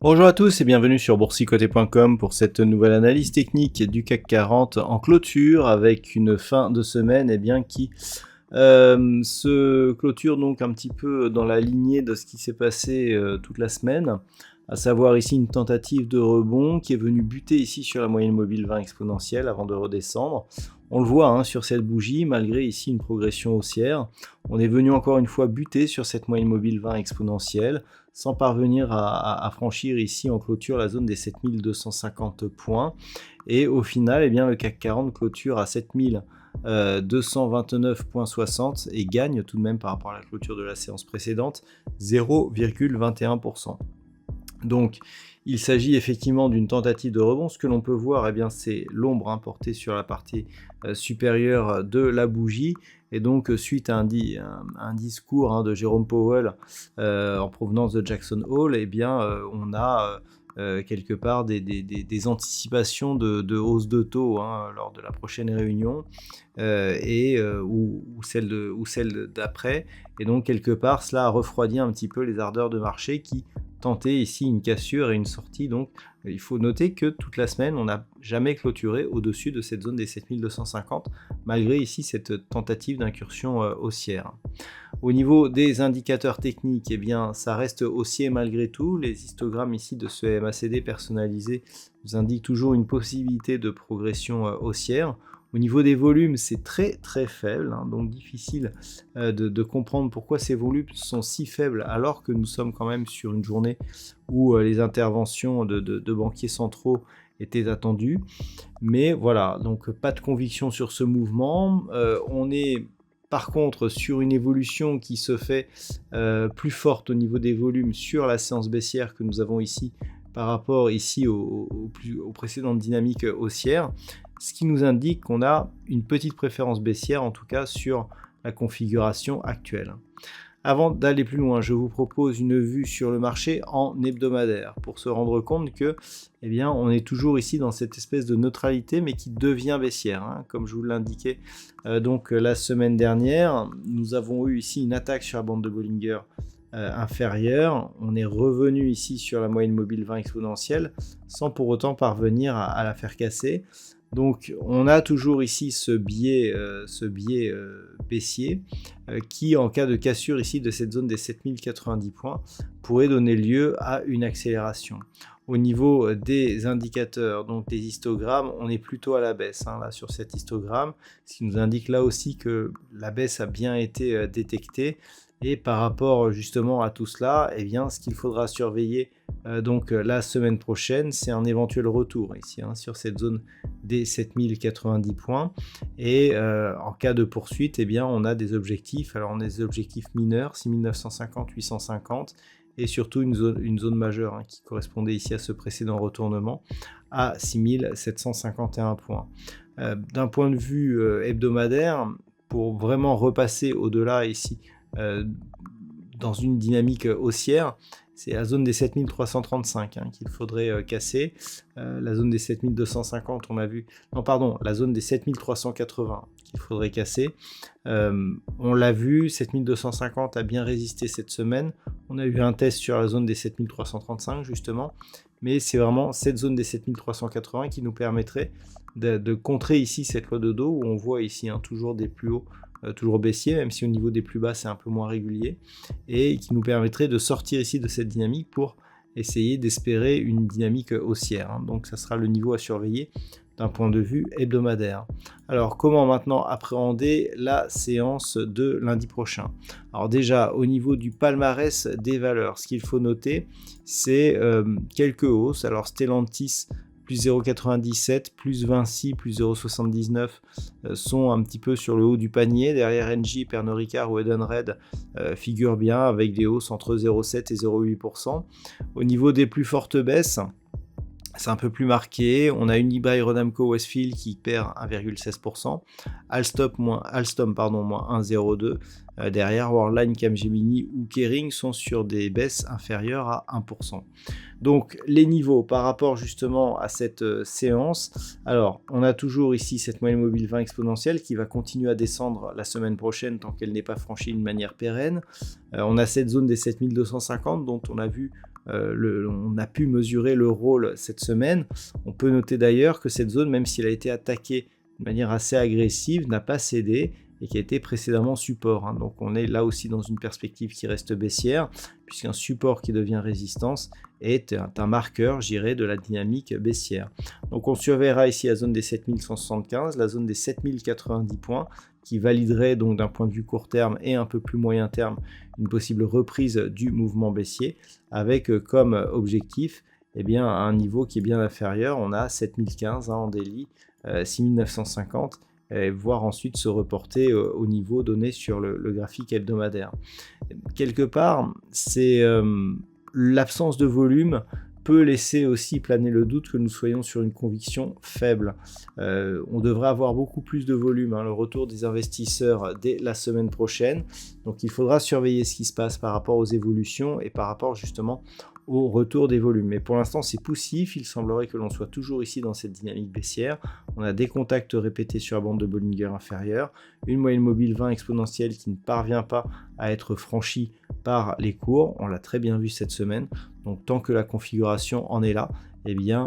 Bonjour à tous et bienvenue sur boursicoté.com pour cette nouvelle analyse technique du CAC 40 en clôture avec une fin de semaine qui se clôture donc un petit peu dans la lignée de ce qui s'est passé toute la semaine, à savoir ici une tentative de rebond qui est venue buter ici sur la moyenne mobile 20 exponentielle avant de redescendre. On le voit sur cette bougie, malgré ici une progression haussière, on est venu encore une fois buter sur cette moyenne mobile 20 exponentielle, sans parvenir à franchir ici en clôture la zone des 7250 points. Et au final, le CAC 40 clôture à 7229,60 et gagne tout de même par rapport à la clôture de la séance précédente 0,21%. Donc, il s'agit effectivement d'une tentative de rebond. Ce que l'on peut voir, c'est l'ombre portée sur la partie supérieure de la bougie. Et donc, suite à un discours de Jérôme Powell en provenance de Jackson Hole, on a quelque part des anticipations de hausse de taux lors de la prochaine réunion ou celle d'après. Et donc, quelque part, cela a refroidi un petit peu les ardeurs de marché qui tenter ici une cassure et une sortie. Donc il faut noter que toute la semaine on n'a jamais clôturé au-dessus de cette zone des 7250 malgré ici cette tentative d'incursion haussière. Au niveau des indicateurs techniques, ça reste haussier malgré tout. Les histogrammes ici de ce MACD personnalisé nous indiquent toujours une possibilité de progression haussière. Au niveau des volumes, c'est très très faible, donc difficile de comprendre pourquoi ces volumes sont si faibles alors que nous sommes quand même sur une journée où les interventions de banquiers centraux étaient attendues. Mais voilà, donc pas de conviction sur ce mouvement. On est par contre sur une évolution qui se fait plus forte au niveau des volumes sur la séance baissière que nous avons ici par rapport ici aux précédentes dynamiques haussières, ce qui nous indique qu'on a une petite préférence baissière en tout cas sur la configuration actuelle. Avant d'aller plus loin, je vous propose une vue sur le marché en hebdomadaire pour se rendre compte que on est toujours ici dans cette espèce de neutralité mais qui devient baissière. Comme je vous l'indiquais donc la semaine dernière, nous avons eu ici une attaque sur la bande de Bollinger inférieure. On est revenu ici sur la moyenne mobile 20 exponentielle sans pour autant parvenir à la faire casser. Donc on a toujours ici ce biais baissier qui en cas de cassure ici de cette zone des 7090 points pourrait donner lieu à une accélération. Au niveau des indicateurs, donc des histogrammes, on est plutôt à la baisse là sur cet histogramme, ce qui nous indique là aussi que la baisse a bien été détectée. Et par rapport justement à tout cela, ce qu'il faudra surveiller donc la semaine prochaine, c'est un éventuel retour ici sur cette zone des 7090 points. Et en cas de poursuite, on a des objectifs. Alors on a des objectifs mineurs, 6950, 850, et surtout une zone majeure qui correspondait ici à ce précédent retournement à 6751 points. D'un point de vue hebdomadaire, pour vraiment repasser au-delà ici, dans une dynamique haussière, c'est la zone des 7335 qu'il faudrait casser. La zone des 7250, on a vu. Non, pardon, la zone des 7380 qu'il faudrait casser. On l'a vu, 7250 a bien résisté cette semaine. On a eu un test sur la zone des 7335 justement. Mais c'est vraiment cette zone des 7380 qui nous permettrait de contrer ici cette loi de dos où on voit ici toujours des plus hauts toujours baissier, même si au niveau des plus bas c'est un peu moins régulier, et qui nous permettrait de sortir ici de cette dynamique pour essayer d'espérer une dynamique haussière. Donc ça sera le niveau à surveiller d'un point de vue hebdomadaire. Alors comment maintenant appréhender la séance de lundi prochain? Alors déjà au niveau du palmarès des valeurs, ce qu'il faut noter c'est quelques hausses. Alors Stellantis plus 0,97, plus Vinci, plus 0,79 sont un petit peu sur le haut du panier. Derrière Engie, Pernod Ricard ou Edenred figurent bien avec des hausses entre 0,7 et 0,8%. Au niveau des plus fortes baisses, c'est un peu plus marqué. On a Unibail Rodamco Westfield qui perd 1,16%, Alstom moins 1,02%. Derrière, Worldline, Capgemini ou Kering sont sur des baisses inférieures à 1%. Donc les niveaux par rapport justement à cette séance. Alors on a toujours ici cette moyenne mobile 20 exponentielle qui va continuer à descendre la semaine prochaine tant qu'elle n'est pas franchie de manière pérenne. On a cette zone des 7250 dont on a vu on a pu mesurer le rôle cette semaine. On peut noter d'ailleurs que cette zone, même si elle a été attaquée de manière assez agressive, n'a pas cédé et qui a été précédemment support. Donc on est là aussi dans une perspective qui reste baissière, puisqu'un support qui devient résistance est un marqueur, je dirais, de la dynamique baissière. Donc on surveillera ici la zone des 7175, la zone des 7090 points, qui validerait donc d'un point de vue court terme et un peu plus moyen terme une possible reprise du mouvement baissier, avec comme objectif un niveau qui est bien inférieur. On a 7015 en daily, 6950, voire ensuite se reporter au niveau donné sur le graphique hebdomadaire. Quelque part, c'est l'absence de volume peut laisser aussi planer le doute que nous soyons sur une conviction faible. On devrait avoir beaucoup plus de volume, le retour des investisseurs dès la semaine prochaine. Donc il faudra surveiller ce qui se passe par rapport aux évolutions et par rapport justement au retour des volumes. Mais pour l'instant, c'est poussif. Il semblerait que l'on soit toujours ici dans cette dynamique baissière. On a des contacts répétés sur la bande de Bollinger inférieure, une moyenne mobile 20 exponentielle qui ne parvient pas à être franchie par les cours. On l'a très bien vu cette semaine. Donc tant que la configuration en est là,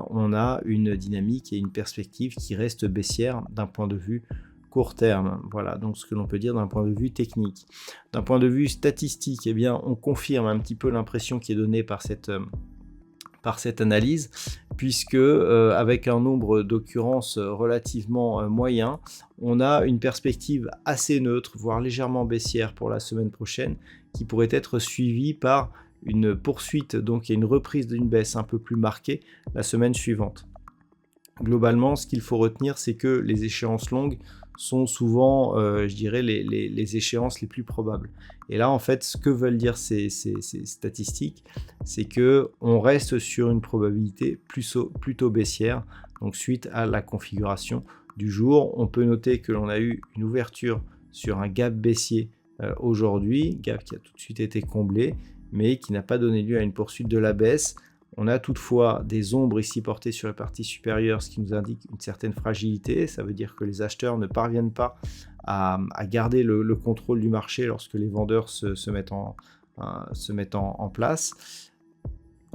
on a une dynamique et une perspective qui reste baissière d'un point de vue court terme. Voilà donc ce que l'on peut dire d'un point de vue technique. D'un point de vue statistique, on confirme un petit peu l'impression qui est donnée par cette analyse, puisque avec un nombre d'occurrences relativement moyen, on a une perspective assez neutre, voire légèrement baissière pour la semaine prochaine, qui pourrait être suivie par une poursuite, donc une reprise d'une baisse un peu plus marquée la semaine suivante. Globalement, ce qu'il faut retenir, c'est que les échéances longues sont souvent, les échéances les plus probables. Et là, en fait, ce que veulent dire ces statistiques, c'est que on reste sur une probabilité plutôt baissière. Donc, suite à la configuration du jour, on peut noter que l'on a eu une ouverture sur un gap baissier aujourd'hui, gap qui a tout de suite été comblé, mais qui n'a pas donné lieu à une poursuite de la baisse. On a toutefois des ombres ici portées sur la partie supérieure, ce qui nous indique une certaine fragilité. Ça veut dire que les acheteurs ne parviennent pas à garder le contrôle du marché lorsque les vendeurs se mettent en place.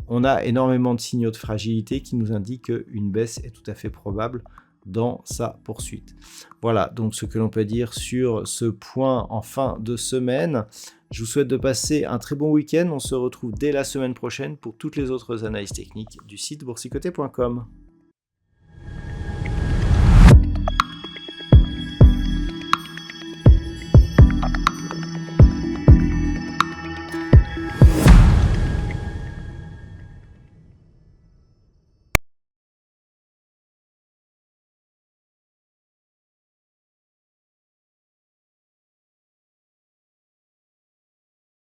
On a énormément de signaux de fragilité qui nous indiquent qu'une baisse est tout à fait probable dans sa poursuite. Voilà donc ce que l'on peut dire sur ce point en fin de semaine. Je vous souhaite de passer un très bon week-end. On se retrouve dès la semaine prochaine pour toutes les autres analyses techniques du site boursicoté.com.